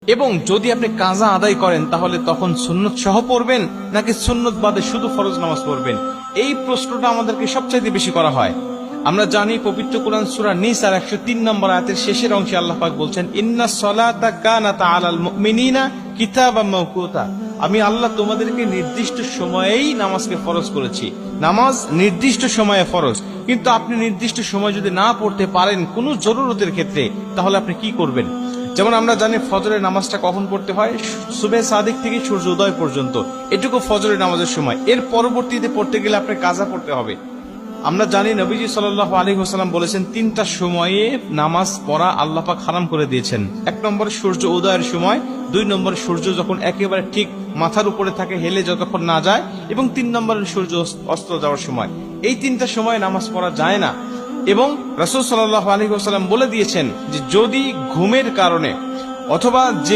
এবং যদি আপনি কাজা আদায় করেন তাহলে তখন সুন্নত সহ পড়বেন নাকি সুন্নত বাদে শুধু ফরজ নামাজ পড়বেন? এই প্রশ্নটা আমাদেরকে সবচাইতে বেশি করা হয়। আমরা জানি পবিত্র কোরআন সূরা নিসার 103 নম্বর আয়াতের শেষের অংশে আল্লাহ পাক বলছেন, ইন্নাস সালাতা কানাত আলাল মুমিনিনা কিতাবাম মাওকুতা। আমি আল্লাহ তোমাদেরকে নির্দিষ্ট সময়েই নামাজকে ফরজ করেছি। নামাজ নির্দিষ্ট সময়ে ফরজ, কিন্তু আপনি নির্দিষ্ট সময় যদি না পড়তে পারেন কোনো জরুরতের ক্ষেত্রে, তাহলে আপনি কি করবেন? যেমন আমরা জানি ফজরের নামাজটা কখন পড়তে হয়? সুবহে সাদিক থেকে সূর্য উদয় পর্যন্ত, এটুকু ফজরের নামাজের সময়। এর পরবর্তীতে পড়তে গেলে আপনার কাজা পড়তে হবে। আমরা জানি নবীজি সাল্লাল্লাহু আলাইহি ওয়াসাল্লাম বলেছেন, তিনটা সময়ে নামাজ পড়া আল্লাহ পাক হারাম করে দিয়েছেন। 1 নম্বরে সূর্য উদয়ের সময়, 2 নম্বরে সূর্য যখন একেবারে ঠিক মাথার উপরে থাকে, হেলে যতক্ষণ না যায়, এবং 3 নম্বরে সূর্য অস্ত যাওয়ার সময়। এই 3টা সময় নামাজ পড়া যায় না। এবং রাসূল সাল্লাল্লাহু আলাইহি ওয়াসাল্লাম বলে দিয়েছেন যে যদি ঘুমের কারণে অথবা যে